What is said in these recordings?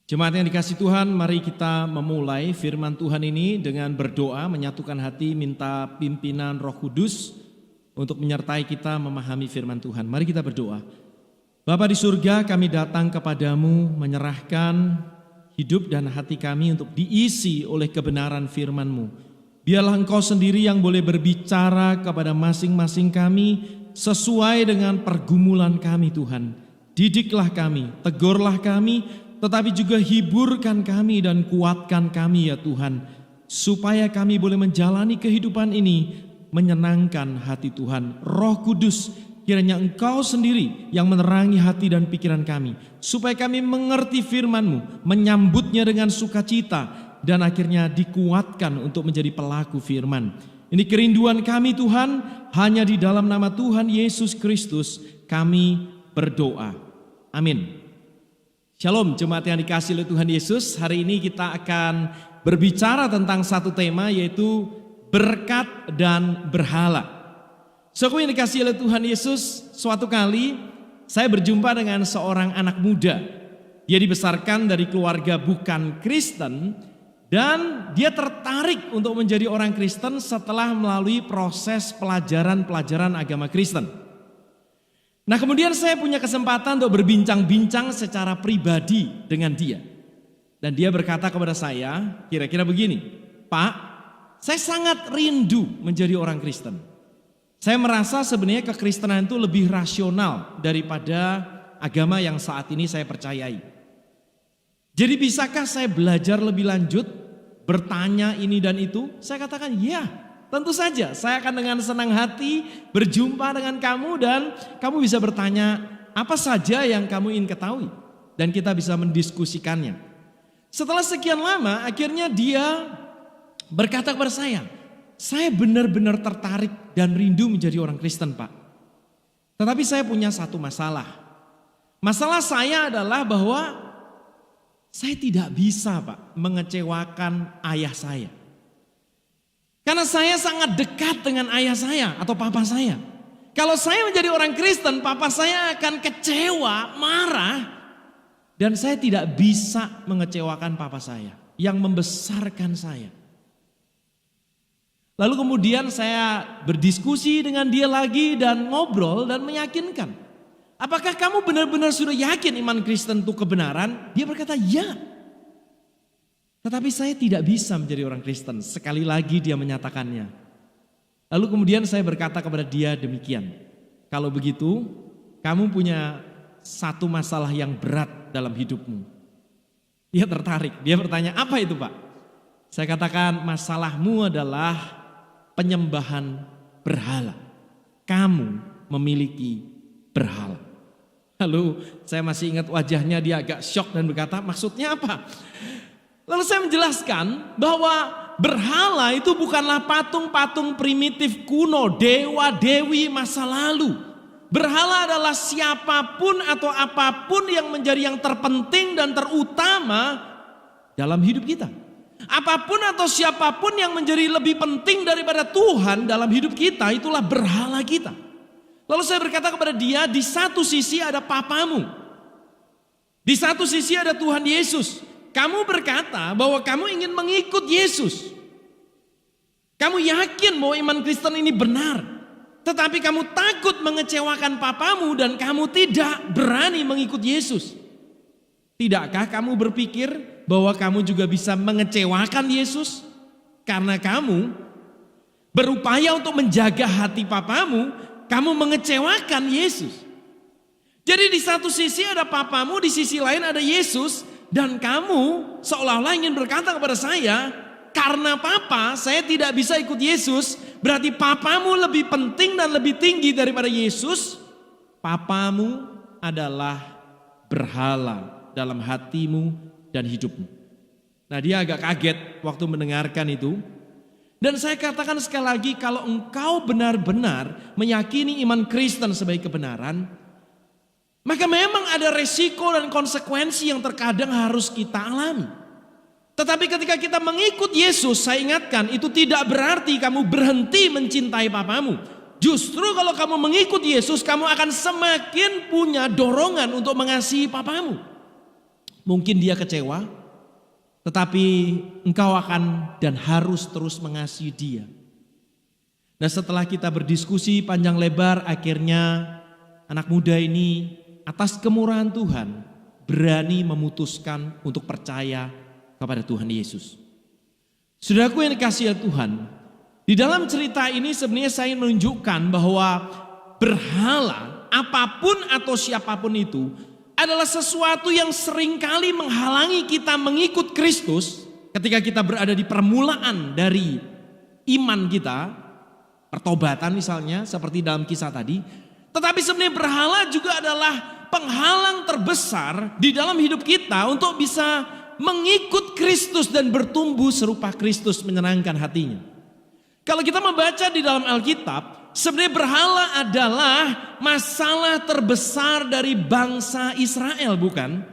Jemaat yang dikasih Tuhan, mari kita memulai firman Tuhan ini dengan berdoa, menyatukan hati, minta pimpinan Roh Kudus untuk menyertai kita memahami firman Tuhan. Mari kita berdoa. Bapa di surga, kami datang kepadamu menyerahkan hidup dan hati kami untuk diisi oleh kebenaran firman-Mu. Biarlah Engkau sendiri yang boleh berbicara kepada masing-masing kami sesuai dengan pergumulan kami Tuhan. Didiklah kami, tegurlah kami, tetapi juga hiburkan kami dan kuatkan kami ya Tuhan, supaya kami boleh menjalani kehidupan ini menyenangkan hati Tuhan. Roh Kudus, kiranya Engkau sendiri yang menerangi hati dan pikiran kami, supaya kami mengerti firman-Mu, menyambutnya dengan sukacita, dan akhirnya dikuatkan untuk menjadi pelaku firman. Ini kerinduan kami Tuhan, hanya di dalam nama Tuhan Yesus Kristus kami berdoa. Amin. Shalom jemaat yang dikasihi oleh Tuhan Yesus. Hari ini kita akan berbicara tentang satu tema, yaitu berkat dan berhala. Saudara yang dikasihi oleh Tuhan Yesus, suatu kali saya berjumpa dengan seorang anak muda. Dia dibesarkan dari keluarga bukan Kristen dan dia tertarik untuk menjadi orang Kristen setelah melalui proses pelajaran agama Kristen. Nah, kemudian saya punya kesempatan untuk berbincang-bincang secara pribadi dengan dia. Dan dia berkata kepada saya, kira-kira begini, Pak, saya sangat rindu menjadi orang Kristen. Saya merasa sebenarnya kekristenan itu lebih rasional daripada agama yang saat ini saya percayai. Jadi bisakah saya belajar lebih lanjut, bertanya ini dan itu? Saya katakan, ya. Tentu saja, saya akan dengan senang hati berjumpa dengan kamu dan kamu bisa bertanya apa saja yang kamu ingin ketahui. Dan kita bisa mendiskusikannya. Setelah sekian lama, akhirnya dia berkata kepada saya benar-benar tertarik dan rindu menjadi orang Kristen, Pak. Tetapi saya punya satu masalah. Masalah saya adalah bahwa saya tidak bisa, Pak, mengecewakan ayah saya. Karena saya sangat dekat dengan ayah saya atau papa saya. Kalau saya menjadi orang Kristen, papa saya akan kecewa, marah. Dan saya tidak bisa mengecewakan papa saya yang membesarkan saya. Lalu kemudian saya berdiskusi dengan dia lagi dan ngobrol dan meyakinkan. Apakah kamu benar-benar sudah yakin iman Kristen itu kebenaran? Dia berkata, ya. Tetapi saya tidak bisa menjadi orang Kristen. Sekali lagi dia menyatakannya. Lalu kemudian saya berkata kepada dia demikian. Kalau begitu, kamu punya satu masalah yang berat dalam hidupmu. Dia tertarik. Dia bertanya, apa itu Pak? Saya katakan, masalahmu adalah penyembahan berhala. Kamu memiliki berhala. Lalu saya masih ingat wajahnya, dia agak syok dan berkata, maksudnya apa? Lalu saya menjelaskan bahwa berhala itu bukanlah patung-patung primitif kuno, dewa-dewi masa lalu. Berhala adalah siapapun atau apapun yang menjadi yang terpenting dan terutama dalam hidup kita. Apapun atau siapapun yang menjadi lebih penting daripada Tuhan dalam hidup kita, itulah berhala kita. Lalu saya berkata kepada dia, di satu sisi ada papamu. Di satu sisi ada Tuhan Yesus. Kamu berkata bahwa kamu ingin mengikut Yesus. Kamu yakin bahwa iman Kristen ini benar. Tetapi kamu takut mengecewakan papamu dan kamu tidak berani mengikut Yesus. Tidakkah kamu berpikir bahwa kamu juga bisa mengecewakan Yesus? Karena kamu berupaya untuk menjaga hati papamu, kamu mengecewakan Yesus. Jadi di satu sisi ada papamu, di sisi lain ada Yesus. Dan kamu seolah-olah ingin berkata kepada saya, karena papa saya tidak bisa ikut Yesus, berarti papamu lebih penting dan lebih tinggi daripada Yesus. Papamu adalah berhala dalam hatimu dan hidupmu. Nah, dia agak kaget waktu mendengarkan itu. Dan saya katakan sekali lagi, kalau engkau benar-benar meyakini iman Kristen sebagai kebenaran, maka memang ada resiko dan konsekuensi yang terkadang harus kita alami. Tetapi ketika kita mengikut Yesus, saya ingatkan, itu tidak berarti kamu berhenti mencintai papamu. Justru kalau kamu mengikut Yesus, kamu akan semakin punya dorongan untuk mengasihi papamu. Mungkin dia kecewa, tetapi engkau akan dan harus terus mengasihi dia. Nah, setelah kita berdiskusi panjang lebar, akhirnya anak muda ini atas kemurahan Tuhan berani memutuskan untuk percaya kepada Tuhan Yesus. Saudaraku yang dikasihi Tuhan, di dalam cerita ini sebenarnya saya ingin menunjukkan bahwa berhala apapun atau siapapun itu adalah sesuatu yang seringkali menghalangi kita mengikut Kristus ketika kita berada di permulaan dari iman kita, pertobatan misalnya seperti dalam kisah tadi. Tetapi sebenarnya berhala juga adalah penghalang terbesar di dalam hidup kita untuk bisa mengikut Kristus dan bertumbuh serupa Kristus menyenangkan hatinya. Kalau kita membaca di dalam Alkitab, sebenarnya berhala adalah masalah terbesar dari bangsa Israel, bukan?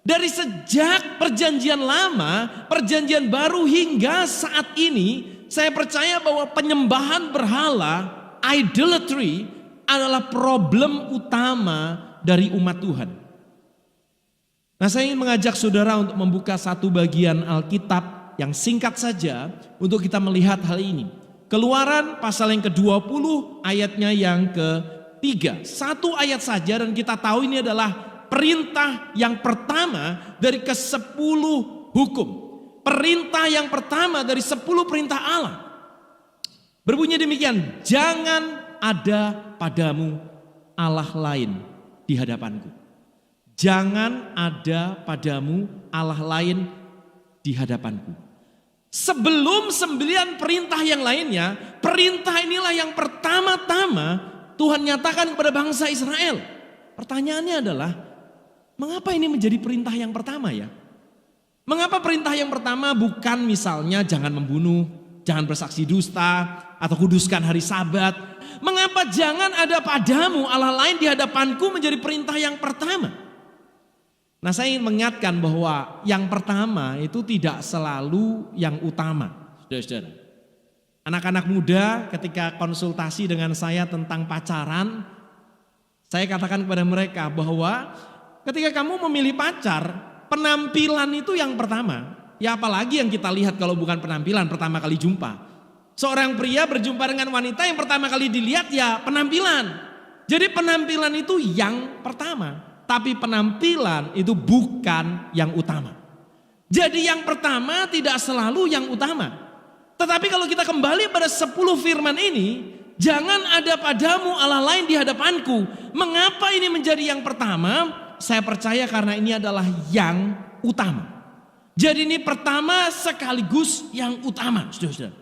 Dari sejak perjanjian lama, perjanjian baru hingga saat ini, saya percaya bahwa penyembahan berhala, idolatry, adalah problem utama dari umat Tuhan. Nah, saya ingin mengajak saudara untuk membuka satu bagian Alkitab yang singkat saja untuk kita melihat hal ini. Keluaran pasal yang ke-20 ayatnya yang ke-3. Satu ayat saja dan kita tahu ini adalah perintah yang pertama dari ke-10 hukum. Perintah yang pertama dari 10 perintah Allah. Berbunyi demikian, jangan ada padamu Allah lain di hadapanku. Jangan ada padamu Allah lain di hadapanku. Sebelum 9 perintah yang lainnya, perintah inilah yang pertama-tama Tuhan nyatakan kepada bangsa Israel. Pertanyaannya adalah, mengapa ini menjadi perintah yang pertama ya? Mengapa perintah yang pertama bukan misalnya jangan membunuh, jangan bersaksi dusta, atau kuduskan hari Sabat? Mengapa jangan ada padamu Allah lain di hadapanku menjadi perintah yang pertama? Nah, saya ingin mengingatkan bahwa yang pertama itu tidak selalu yang utama. Saudara-saudara, anak-anak muda ketika konsultasi dengan saya tentang pacaran, saya katakan kepada mereka bahwa ketika kamu memilih pacar, penampilan itu yang pertama. Ya apalagi yang kita lihat kalau bukan penampilan pertama kali jumpa. Seorang pria berjumpa dengan wanita yang pertama kali dilihat ya penampilan. Jadi penampilan itu yang pertama. Tapi penampilan itu bukan yang utama. Jadi yang pertama tidak selalu yang utama. Tetapi kalau kita kembali pada 10 firman ini, jangan ada padamu Allah lain di hadapanku. Mengapa ini menjadi yang pertama? Saya percaya karena ini adalah yang utama. Jadi ini pertama sekaligus yang utama. Saudara-saudara.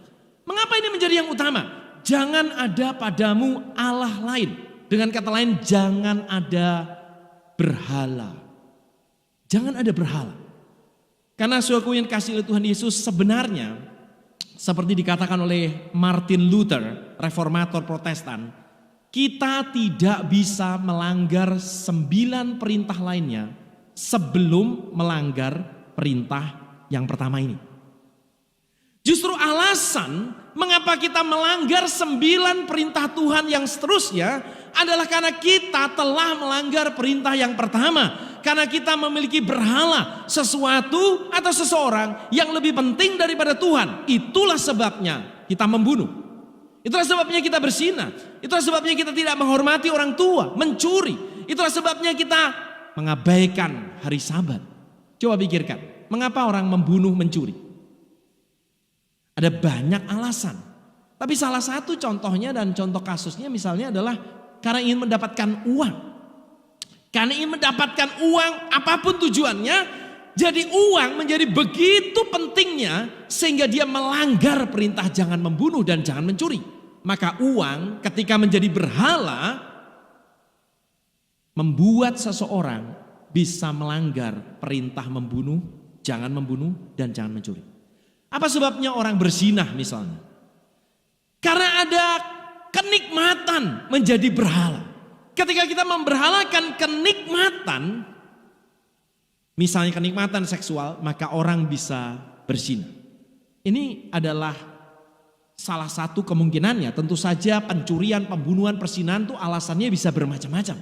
Mengapa ini menjadi yang utama? Jangan ada padamu Allah lain. Dengan kata lain, jangan ada berhala. Jangan ada berhala. Karena saudaraku yang kasih oleh Tuhan Yesus, sebenarnya seperti dikatakan oleh Martin Luther, reformator Protestan, kita tidak bisa melanggar 9 perintah lainnya sebelum melanggar perintah yang pertama ini. Justru alasan mengapa kita melanggar 9 perintah Tuhan yang seterusnya adalah karena kita telah melanggar perintah yang pertama. Karena kita memiliki berhala, sesuatu atau seseorang yang lebih penting daripada Tuhan. Itulah sebabnya kita membunuh. Itulah sebabnya kita berzina. Itulah sebabnya kita tidak menghormati orang tua, mencuri. Itulah sebabnya kita mengabaikan hari Sabat. Coba pikirkan, mengapa orang membunuh, mencuri? Ada banyak alasan. Tapi salah satu contohnya dan contoh kasusnya misalnya adalah karena ingin mendapatkan uang. Karena ingin mendapatkan uang apapun tujuannya, jadi uang menjadi begitu pentingnya sehingga dia melanggar perintah jangan membunuh dan jangan mencuri. Maka uang ketika menjadi berhala membuat seseorang bisa melanggar perintah membunuh, jangan membunuh dan jangan mencuri. Apa sebabnya orang berzina misalnya? Karena ada kenikmatan menjadi berhala. Ketika kita memberhalakan kenikmatan, misalnya kenikmatan seksual, maka orang bisa berzina. Ini adalah salah satu kemungkinannya. Tentu saja pencurian, pembunuhan, perzinahan itu alasannya bisa bermacam-macam.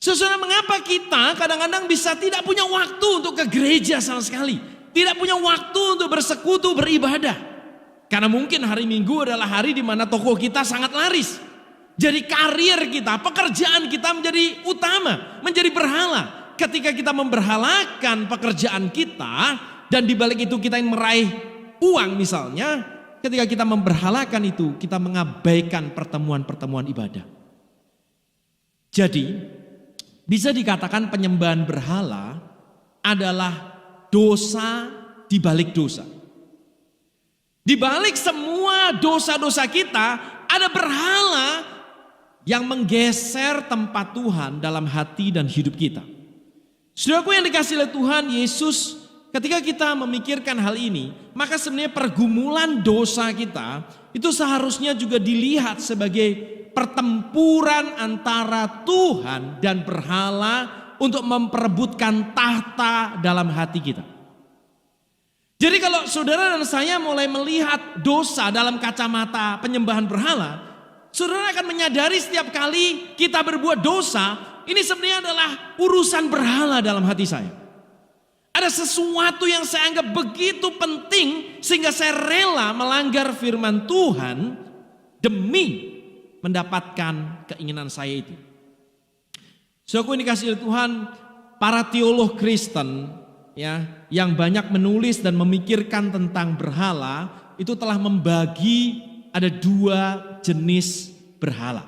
Saudara, mengapa kita kadang-kadang bisa tidak punya waktu untuk ke gereja sama sekali? Tidak punya waktu untuk bersekutu, beribadah. Karena mungkin hari Minggu adalah hari di mana toko kita sangat laris. Jadi karir kita, pekerjaan kita menjadi utama, menjadi berhala. Ketika kita memberhalakan pekerjaan kita, dan di balik itu kita ingin meraih uang misalnya, ketika kita memberhalakan itu, kita mengabaikan pertemuan-pertemuan ibadah. Jadi, bisa dikatakan penyembahan berhala adalah dosa di balik dosa. Di balik semua dosa-dosa kita, ada berhala yang menggeser tempat Tuhan dalam hati dan hidup kita. Saudaraku yang dikasihi oleh Tuhan Yesus, ketika kita memikirkan hal ini, maka sebenarnya pergumulan dosa kita itu seharusnya juga dilihat sebagai pertempuran antara Tuhan dan berhala untuk memperebutkan tahta dalam hati kita. Jadi kalau saudara dan saya mulai melihat dosa dalam kacamata penyembahan berhala, saudara akan menyadari setiap kali kita berbuat dosa, ini sebenarnya adalah urusan berhala dalam hati saya. Ada sesuatu yang saya anggap begitu penting sehingga saya rela melanggar firman Tuhan demi mendapatkan keinginan saya itu. Saudaraku ini kasih Tuhan, para teolog Kristen ya yang banyak menulis dan memikirkan tentang berhala itu telah membagi ada dua jenis berhala.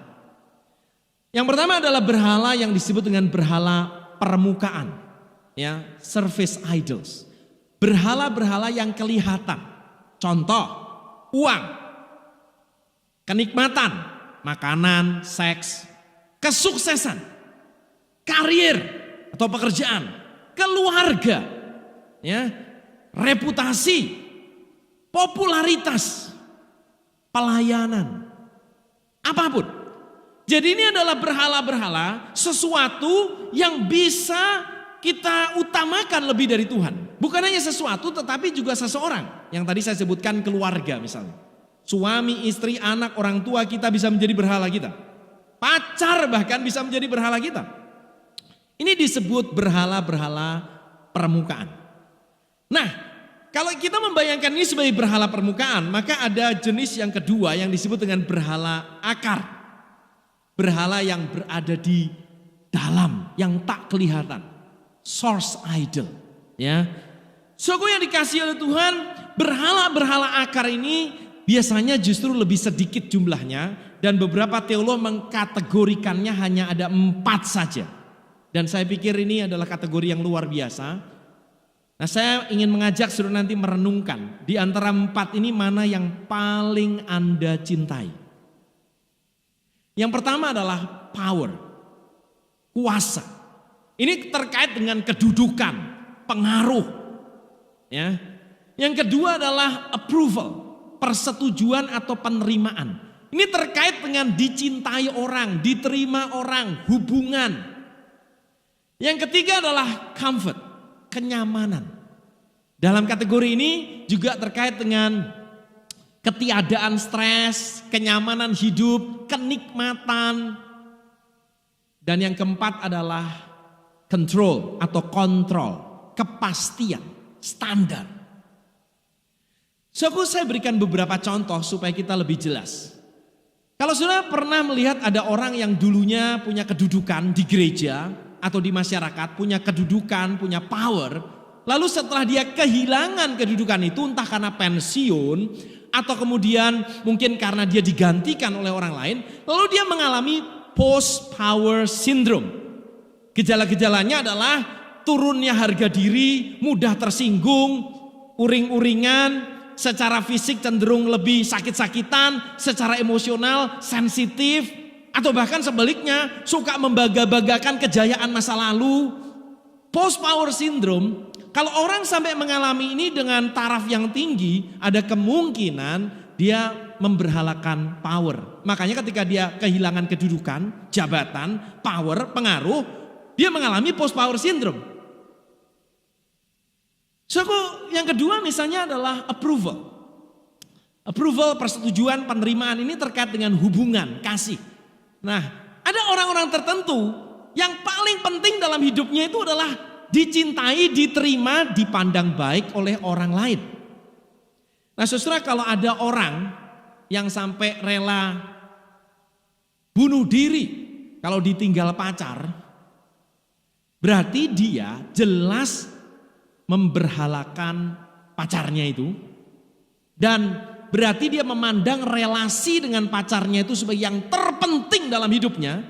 Yang pertama adalah berhala yang disebut dengan berhala permukaan, ya, surface idols. Berhala-berhala yang kelihatan. Contoh, uang, kenikmatan, makanan, seks, kesuksesan, karir atau pekerjaan, keluarga, ya, reputasi, popularitas, pelayanan, apapun. Jadi ini adalah berhala-berhala, sesuatu yang bisa kita utamakan lebih dari Tuhan. Bukan hanya sesuatu tetapi juga seseorang. Yang tadi saya sebutkan keluarga misalnya. Suami, istri, anak, orang tua kita bisa menjadi berhala kita. Pacar bahkan bisa menjadi berhala kita. Ini disebut berhala-berhala permukaan. Nah, kalau kita membayangkan ini sebagai berhala permukaan, maka ada jenis yang kedua yang disebut dengan berhala akar. Berhala yang berada di dalam, yang tak kelihatan. Source idol. Ya. Saudaraku yang dikasihi oleh Tuhan, berhala-berhala akar ini biasanya justru lebih sedikit jumlahnya. Dan beberapa teolog mengkategorikannya hanya ada 4 saja. Dan saya pikir ini adalah kategori yang luar biasa. Nah, saya ingin mengajak saudara nanti merenungkan. Di antara 4 ini mana yang paling Anda cintai. Yang pertama adalah power, kuasa. Ini terkait dengan kedudukan, pengaruh. Ya. Yang kedua adalah approval, persetujuan atau penerimaan. Ini terkait dengan dicintai orang, diterima orang, hubungan. Yang ketiga adalah comfort, kenyamanan. Dalam kategori ini juga terkait dengan ketiadaan stres, kenyamanan hidup, kenikmatan. Dan yang keempat adalah control atau kontrol, kepastian, standar. Saya berikan beberapa contoh supaya kita lebih jelas. Kalau saudara pernah melihat ada orang yang dulunya punya kedudukan di gereja atau di masyarakat, punya kedudukan, punya power, lalu setelah dia kehilangan kedudukan itu entah karena pensiun, atau kemudian mungkin karena dia digantikan oleh orang lain, lalu dia mengalami post power syndrome. Gejala-gejalanya adalah turunnya harga diri, mudah tersinggung, uring-uringan, secara fisik cenderung lebih sakit-sakitan, secara emosional sensitif, atau bahkan sebaliknya suka membangga-banggakan kejayaan masa lalu. Post power syndrome, kalau orang sampai mengalami ini dengan taraf yang tinggi, ada kemungkinan dia memberhalakan power. Makanya ketika dia kehilangan kedudukan, jabatan, power, pengaruh, dia mengalami post power syndrome. Yang kedua misalnya adalah approval. Approval, persetujuan, penerimaan ini terkait dengan hubungan, kasih. Nah, ada orang-orang tertentu yang paling penting dalam hidupnya itu adalah dicintai, diterima, dipandang baik oleh orang lain. Nah saudara, kalau ada orang yang sampai rela bunuh diri kalau ditinggal pacar, berarti dia jelas memberhalakan pacarnya itu, dan berarti dia memandang relasi dengan pacarnya itu sebagai yang terpenting dalam hidupnya,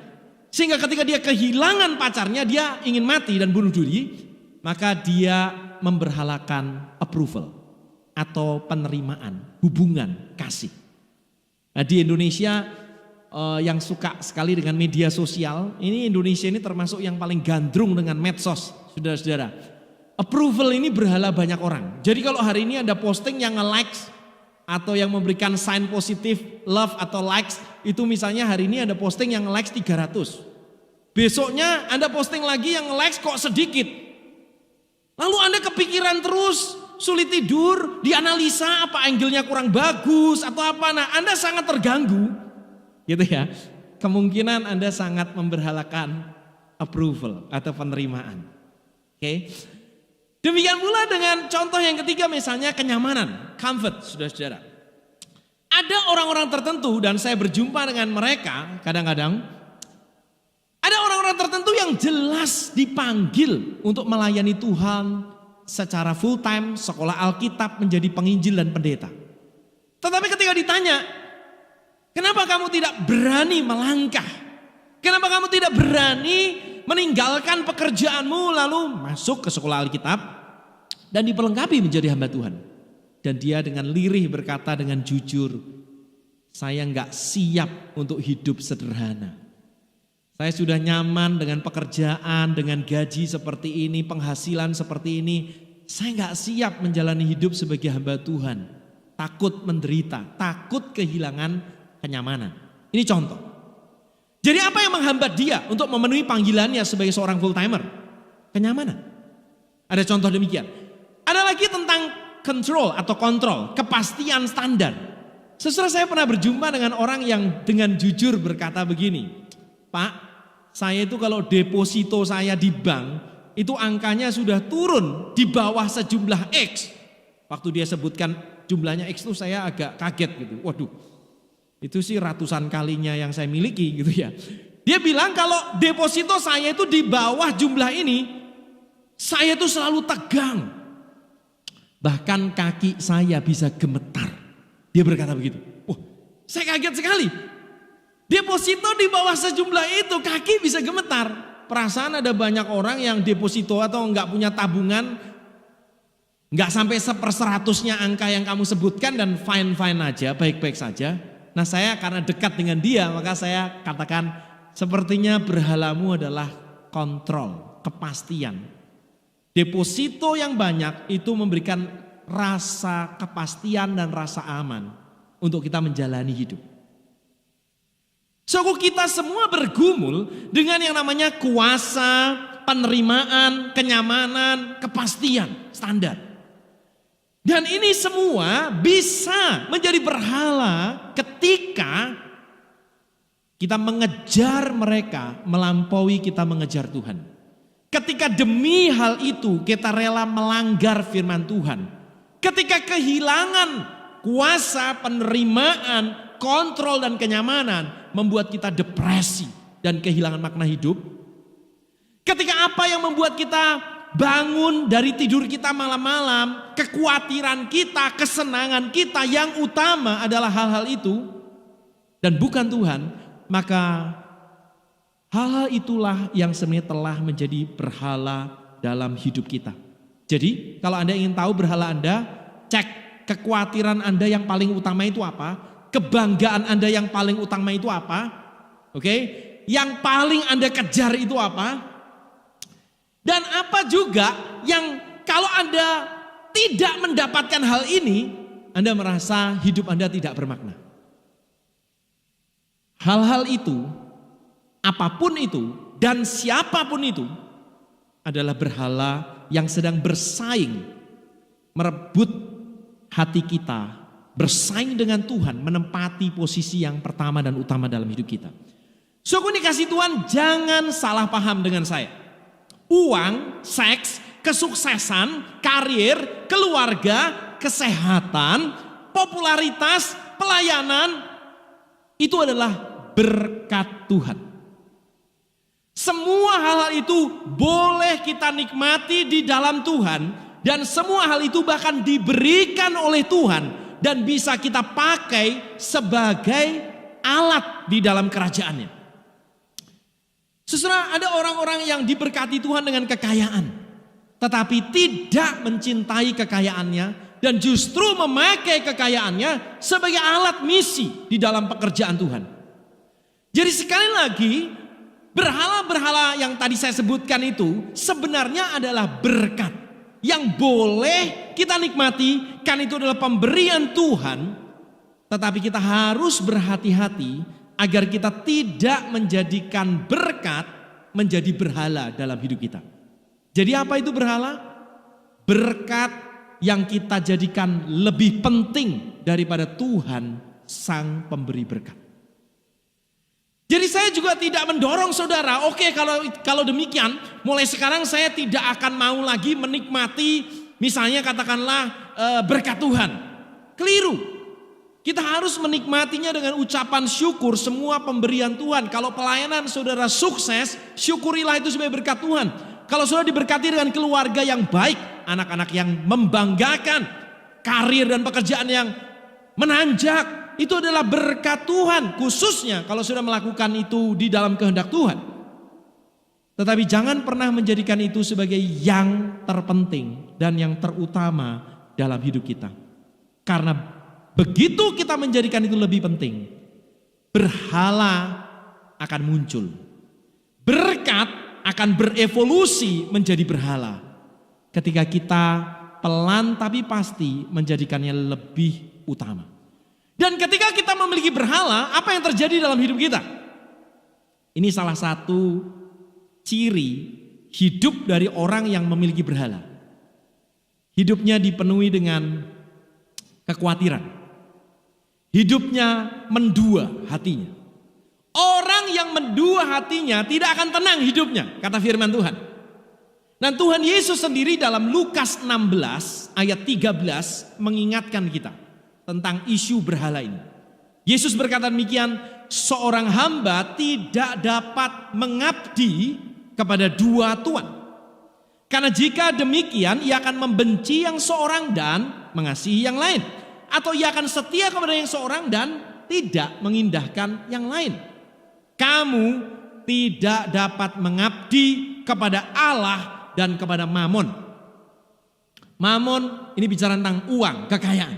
sehingga ketika dia kehilangan pacarnya dia ingin mati dan bunuh diri, maka dia memberhalakan approval atau penerimaan, hubungan kasih. Nah di Indonesia yang suka sekali dengan media sosial, ini Indonesia ini termasuk yang paling gandrung dengan medsos, saudara-saudara. Approval ini berhala banyak orang. Jadi kalau hari ini ada posting yang nge-likes atau yang memberikan sign positif, love atau likes, itu misalnya hari ini ada posting yang nge-likes 300. Besoknya Anda posting lagi yang nge-likes kok sedikit. Lalu Anda kepikiran terus, sulit tidur, dianalisa apa angle-nya kurang bagus atau apa. Nah Anda sangat terganggu. Gitu ya, kemungkinan Anda sangat memberhalakan approval atau penerimaan. Oke. Demikian pula dengan contoh yang ketiga, misalnya kenyamanan, comfort, saudara-saudara. Ada orang-orang tertentu dan saya berjumpa dengan mereka kadang-kadang. Ada orang-orang tertentu yang jelas dipanggil untuk melayani Tuhan secara full time, sekolah Alkitab, menjadi penginjil dan pendeta. Tetapi ketika ditanya, kenapa kamu tidak berani melangkah? Kenapa kamu tidak berani meninggalkan pekerjaanmu lalu masuk ke sekolah Alkitab dan diperlengkapi menjadi hamba Tuhan? Dan dia dengan lirih berkata dengan jujur, saya enggak siap untuk hidup sederhana. Saya sudah nyaman dengan pekerjaan, dengan gaji seperti ini, penghasilan seperti ini. Saya enggak siap menjalani hidup sebagai hamba Tuhan. Takut menderita, takut kehilangan kenyamanan. Ini contoh. Jadi apa yang menghambat dia untuk memenuhi panggilannya sebagai seorang full timer? Kenyamanan. Ada contoh demikian. Ada lagi tentang control atau kontrol, kepastian standar. Sesudah saya pernah berjumpa dengan orang yang dengan jujur berkata begini, Pak, saya itu kalau deposito saya di bank, itu angkanya sudah turun di bawah sejumlah X. Waktu dia sebutkan jumlahnya X itu saya agak kaget gitu. Waduh, itu sih ratusan kalinya yang saya miliki gitu ya. Dia bilang kalau deposito saya itu di bawah jumlah ini, saya itu selalu tegang. Bahkan kaki saya bisa gemetar. Dia berkata begitu. Wah, saya kaget sekali. Deposito di bawah sejumlah itu kaki bisa gemetar. Perasaan ada banyak orang yang deposito atau enggak punya tabungan, enggak sampai 1/100-nya angka yang kamu sebutkan dan fine-fine aja, baik-baik saja. Nah saya karena dekat dengan dia, maka saya katakan sepertinya berhalamu adalah kontrol, kepastian. Deposito yang banyak itu memberikan rasa kepastian dan rasa aman untuk kita menjalani hidup. Suku kita semua bergumul dengan yang namanya kuasa, penerimaan, kenyamanan, kepastian, standar. Dan ini semua bisa menjadi berhala ketika kita mengejar mereka melampaui kita mengejar Tuhan. Ketika demi hal itu kita rela melanggar firman Tuhan. Ketika kehilangan kuasa, penerimaan, kontrol dan kenyamanan membuat kita depresi dan kehilangan makna hidup. Ketika apa yang membuat kita bangun dari tidur kita malam-malam, kekhawatiran kita, kesenangan kita yang utama adalah hal-hal itu dan bukan Tuhan, maka hal-hal itulah yang sebenarnya telah menjadi berhala dalam hidup kita. Jadi kalau Anda ingin tahu berhala Anda, cek kekhawatiran Anda yang paling utama itu apa? Kebanggaan Anda yang paling utama itu apa? Oke? Yang paling Anda kejar itu apa? Dan apa juga yang kalau Anda tidak mendapatkan hal ini, Anda merasa hidup Anda tidak bermakna. Hal-hal itu, apapun itu, dan siapapun itu adalah berhala yang sedang bersaing, merebut hati kita, bersaing dengan Tuhan, menempati posisi yang pertama dan utama dalam hidup kita. Saudara dikasih Tuhan, jangan salah paham dengan saya. Uang, seks, kesuksesan, karir, keluarga, kesehatan, popularitas, pelayanan, itu adalah berkat Tuhan. Semua hal-hal itu boleh kita nikmati di dalam Tuhan, dan semua hal itu bahkan diberikan oleh Tuhan dan bisa kita pakai sebagai alat di dalam kerajaannya. Saudara, ada orang-orang yang diberkati Tuhan dengan kekayaan, tetapi tidak mencintai kekayaannya dan justru memakai kekayaannya sebagai alat misi di dalam pekerjaan Tuhan. Jadi sekali lagi, berhala-berhala yang tadi saya sebutkan itu sebenarnya adalah berkat yang boleh kita nikmati, kan itu adalah pemberian Tuhan. Tetapi kita harus berhati-hati agar kita tidak menjadikan berkat menjadi berhala dalam hidup kita. Jadi apa itu berhala? Berkat yang kita jadikan lebih penting daripada Tuhan sang pemberi berkat. Jadi saya juga tidak mendorong saudara, oke, kalau demikian mulai sekarang saya tidak akan mau lagi menikmati misalnya katakanlah berkat Tuhan. Keliru. Kita harus menikmatinya dengan ucapan syukur semua pemberian Tuhan. Kalau pelayanan saudara sukses, syukurilah itu sebagai berkat Tuhan. Kalau saudara diberkati dengan keluarga yang baik, anak-anak yang membanggakan, karir dan pekerjaan yang menanjak, itu adalah berkat Tuhan, khususnya kalau sudah melakukan itu di dalam kehendak Tuhan. Tetapi jangan pernah menjadikan itu sebagai yang terpenting dan yang terutama dalam hidup kita. Karena begitu kita menjadikan itu lebih penting, berhala akan muncul. Berkat akan berevolusi menjadi berhala. Ketika kita pelan tapi pasti menjadikannya lebih utama. Dan ketika kita memiliki berhala, apa yang terjadi dalam hidup kita? Ini salah satu ciri hidup dari orang yang memiliki berhala. Hidupnya dipenuhi dengan kekhawatiran. Hidupnya mendua hatinya. Orang yang mendua hatinya tidak akan tenang hidupnya, kata firman Tuhan. Dan Tuhan Yesus sendiri dalam Lukas 16 ayat 13 mengingatkan kita tentang isu berhala ini. Yesus berkata demikian, seorang hamba tidak dapat mengabdi kepada dua tuan. Karena jika demikian ia akan membenci yang seorang dan mengasihi yang lain. Atau ia akan setia kepada yang seorang dan tidak mengindahkan yang lain. Kamu tidak dapat mengabdi kepada Allah dan kepada Mamon. Mamon ini bicara tentang uang, kekayaan.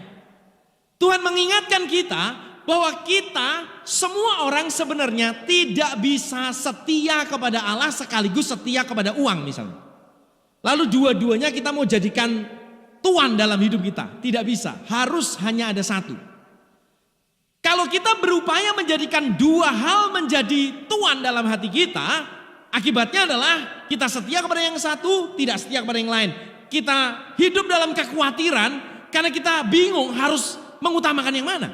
Tuhan mengingatkan kita bahwa kita semua orang sebenarnya tidak bisa setia kepada Allah sekaligus setia kepada uang misalnya. Lalu dua-duanya kita mau jadikan tuan dalam hidup kita. Tidak bisa, harus hanya ada satu. Kalau kita berupaya menjadikan dua hal menjadi tuan dalam hati kita, akibatnya adalah kita setia kepada yang satu, tidak setia kepada yang lain. Kita hidup dalam kekhawatiran karena kita bingung harus mengutamakan yang mana.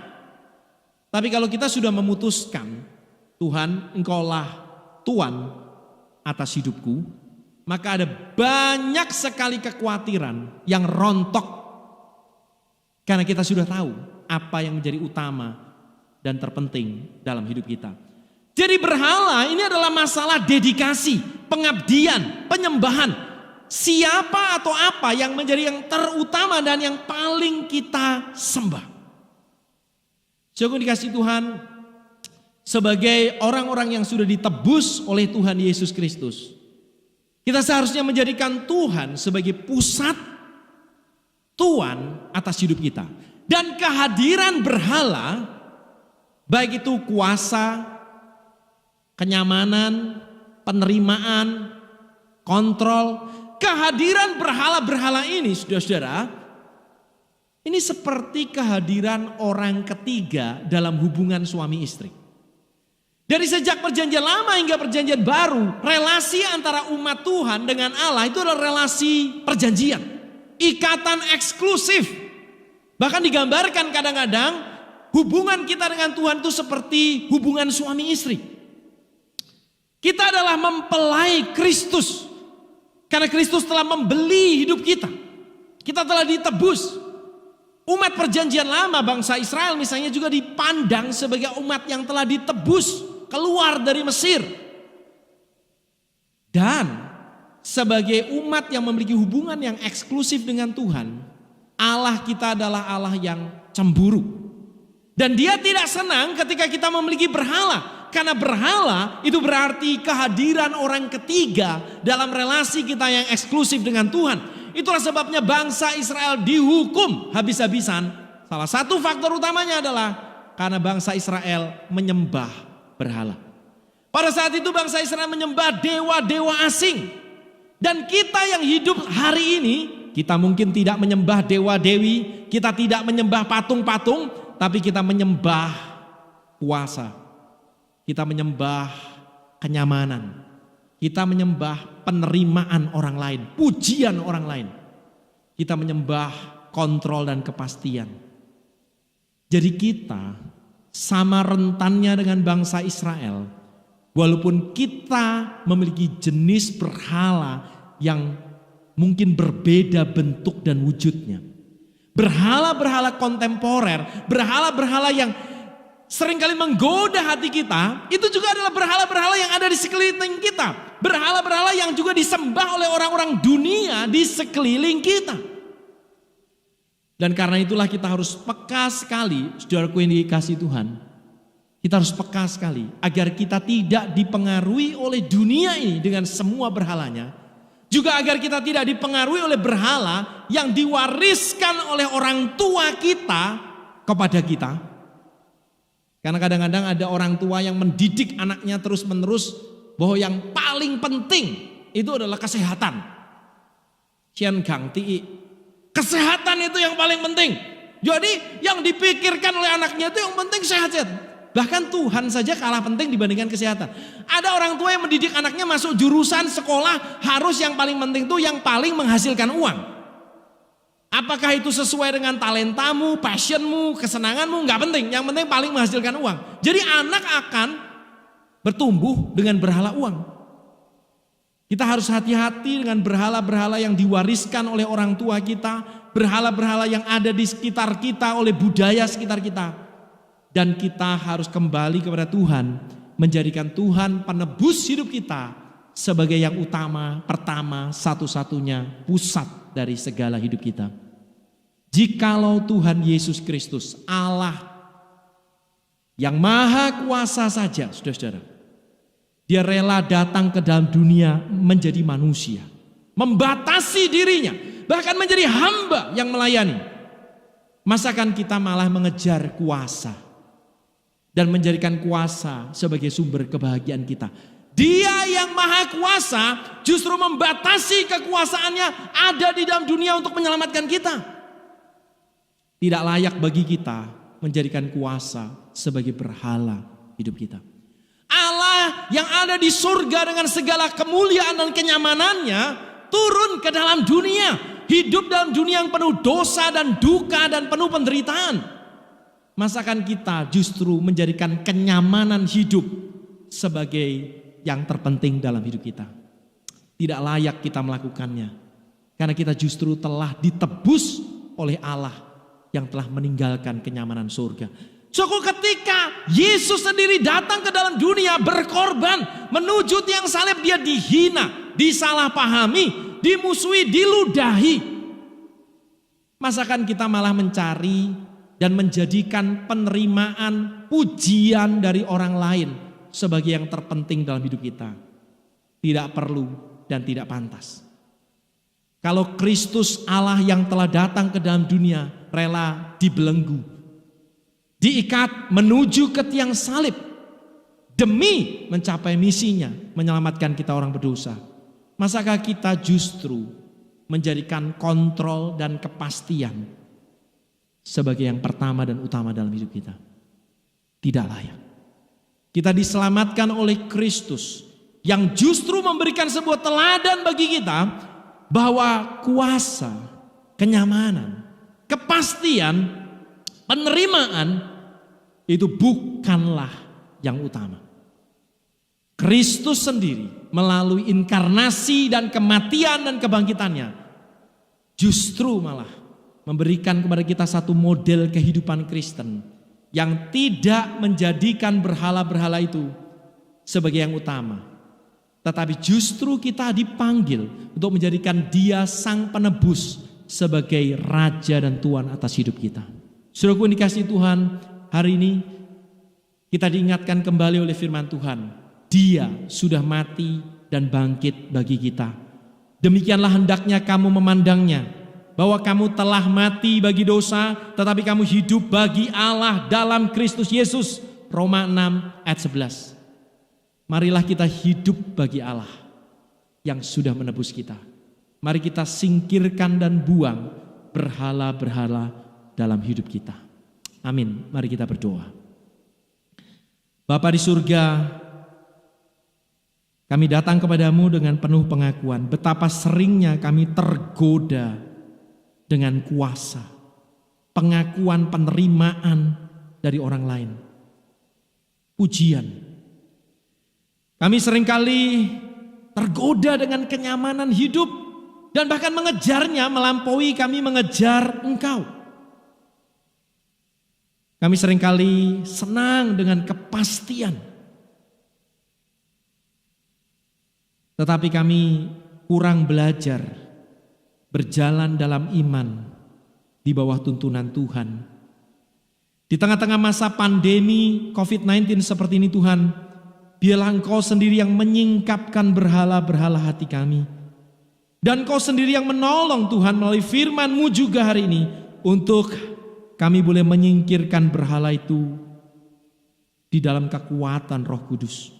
Tapi kalau kita sudah memutuskan, Tuhan engkaulah Tuan atas hidupku, maka ada banyak sekali kekhawatiran yang rontok. Karena kita sudah tahu apa yang menjadi utama dan terpenting dalam hidup kita. Jadi berhala ini adalah masalah dedikasi, pengabdian, penyembahan. Siapa atau apa yang menjadi yang terutama dan yang paling kita sembah. Jangan dikasih Tuhan, sebagai orang-orang yang sudah ditebus oleh Tuhan Yesus Kristus, kita seharusnya menjadikan Tuhan sebagai pusat Tuan atas hidup kita. Dan kehadiran berhala, baik itu kuasa, kenyamanan, penerimaan, kontrol, kehadiran berhala-berhala ini, saudara-saudara, ini seperti kehadiran orang ketiga dalam hubungan suami istri. Dari sejak perjanjian lama hingga perjanjian baru, relasi antara umat Tuhan dengan Allah itu adalah relasi perjanjian. Ikatan eksklusif. Bahkan digambarkan kadang-kadang hubungan kita dengan Tuhan itu seperti hubungan suami istri. Kita adalah mempelai Kristus. Karena Kristus telah membeli hidup kita. Kita telah ditebus. Umat perjanjian lama bangsa Israel misalnya juga dipandang sebagai umat yang telah ditebus keluar dari Mesir. Dan sebagai umat yang memiliki hubungan yang eksklusif dengan Tuhan, Allah kita adalah Allah yang cemburu. Dan Dia tidak senang ketika kita memiliki berhala. Karena berhala itu berarti kehadiran orang ketiga dalam relasi kita yang eksklusif dengan Tuhan. Itulah sebabnya bangsa Israel dihukum habis-habisan. Salah satu faktor utamanya adalah karena bangsa Israel menyembah berhala. Pada saat itu bangsa Israel menyembah dewa-dewa asing. Dan kita yang hidup hari ini, kita mungkin tidak menyembah dewa-dewi, kita tidak menyembah patung-patung, tapi kita menyembah kuasa. Kita menyembah kenyamanan. Kita menyembah penerimaan orang lain, pujian orang lain. Kita menyembah kontrol dan kepastian. Jadi kita sama rentannya dengan bangsa Israel. Walaupun kita memiliki jenis berhala yang mungkin berbeda bentuk dan wujudnya. Berhala-berhala kontemporer, berhala-berhala yang seringkali menggoda hati kita, itu juga adalah berhala-berhala yang ada di sekeliling kita. Berhala-berhala yang juga disembah oleh orang-orang dunia di sekeliling kita. Dan karena itulah kita harus peka sekali, saudaraku yang dikasihi Tuhan. Kita harus peka sekali agar kita tidak dipengaruhi oleh dunia ini dengan semua berhalanya. Juga agar kita tidak dipengaruhi oleh berhala yang diwariskan oleh orang tua kita kepada kita. Karena kadang-kadang ada orang tua yang mendidik anaknya terus-menerus bahwa yang paling penting itu adalah kesehatan. Cian gang tii. Kesehatan itu yang paling penting. Jadi yang dipikirkan oleh anaknya itu yang penting sehat-sehat. Bahkan Tuhan saja kalah penting dibandingkan kesehatan. Ada orang tua yang mendidik anaknya masuk jurusan sekolah harus yang paling penting itu yang paling menghasilkan uang. Apakah itu sesuai dengan talentamu, passionmu, kesenanganmu, nggak penting. Yang penting paling menghasilkan uang. Jadi anak akan bertumbuh dengan berhala uang. Kita harus hati-hati dengan berhala-berhala yang diwariskan oleh orang tua kita. Berhala-berhala yang ada di sekitar kita oleh budaya sekitar kita. Dan kita harus kembali kepada Tuhan. Menjadikan Tuhan penebus hidup kita sebagai yang utama, pertama, satu-satunya pusat dari segala hidup kita. Jikalau Tuhan Yesus Kristus, Allah yang maha kuasa saja, saudara-saudara, Dia rela datang ke dalam dunia menjadi manusia, membatasi dirinya, bahkan menjadi hamba yang melayani. Masakan kita malah mengejar kuasa dan menjadikan kuasa sebagai sumber kebahagiaan kita. Dia yang maha kuasa justru membatasi kekuasaannya ada di dalam dunia untuk menyelamatkan kita. Tidak layak bagi kita menjadikan kuasa sebagai berhala hidup kita. Allah yang ada di surga dengan segala kemuliaan dan kenyamanannya turun ke dalam dunia. Hidup dalam dunia yang penuh dosa dan duka dan penuh penderitaan. Masakan kita justru menjadikan kenyamanan hidup sebagai yang terpenting dalam hidup kita. Tidak layak kita melakukannya. Karena kita justru telah ditebus oleh Allah yang telah meninggalkan kenyamanan surga. Suku ketika Yesus sendiri datang ke dalam dunia berkorban menuju tiang salib, Dia dihina, disalahpahami, dimusuhi, diludahi. Masakan kita malah mencari dan menjadikan penerimaan pujian dari orang lain sebagai yang terpenting dalam hidup kita. Tidak perlu dan tidak pantas. Kalau Kristus Allah yang telah datang ke dalam dunia rela dibelenggu, diikat menuju ke tiang salib demi mencapai misinya menyelamatkan kita orang berdosa. Masakah kita justru menjadikan kontrol dan kepastian sebagai yang pertama dan utama dalam hidup kita? Tidak layak. Kita diselamatkan oleh Kristus yang justru memberikan sebuah teladan bagi kita bahwa kuasa, kenyamanan, kepastian, penerimaan itu bukanlah yang utama. Kristus sendiri melalui inkarnasi dan kematian dan kebangkitannya justru malah memberikan kepada kita satu model kehidupan Kristen yang tidak menjadikan berhala-berhala itu sebagai yang utama, tetapi justru kita dipanggil untuk menjadikan Dia Sang Penebus sebagai Raja dan Tuhan atas hidup kita. Saudaraku yang dikasihi Tuhan, hari ini kita diingatkan kembali oleh firman Tuhan, Dia sudah mati dan bangkit bagi kita. Demikianlah hendaknya kamu memandangnya, bahwa kamu telah mati bagi dosa, tetapi kamu hidup bagi Allah dalam Kristus Yesus. Roma 6 ayat 11. Marilah kita hidup bagi Allah yang sudah menebus kita. Mari kita singkirkan dan buang berhala-berhala dalam hidup kita. Amin. Mari kita berdoa. Bapa di surga, kami datang kepadamu dengan penuh pengakuan betapa seringnya kami tergoda dengan kuasa, pengakuan penerimaan dari orang lain, pujian. Kami seringkali tergoda dengan kenyamanan hidup dan bahkan mengejarnya melampaui kami mengejar Engkau. Kami seringkali senang dengan kepastian, tetapi kami kurang belajar berjalan dalam iman di bawah tuntunan Tuhan. Di tengah-tengah masa pandemi COVID-19 seperti ini Tuhan, biarlah Engkau sendiri yang menyingkapkan berhala-berhala hati kami. Dan Engkau sendiri yang menolong Tuhan melalui firman-Mu juga hari ini untuk kami boleh menyingkirkan berhala itu di dalam kekuatan Roh Kudus.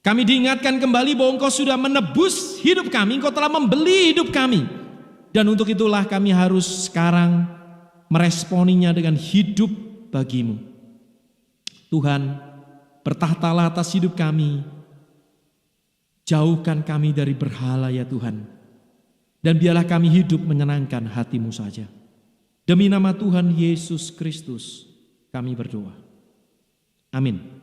Kami diingatkan kembali bahwa Engkau sudah menebus hidup kami, Engkau telah membeli hidup kami. Dan untuk itulah kami harus sekarang meresponinya dengan hidup bagi-Mu. Tuhan, bertahtalah atas hidup kami. Jauhkan kami dari berhala ya Tuhan. Dan biarlah kami hidup menyenangkan hati-Mu saja. Demi nama Tuhan Yesus Kristus kami berdoa. Amin.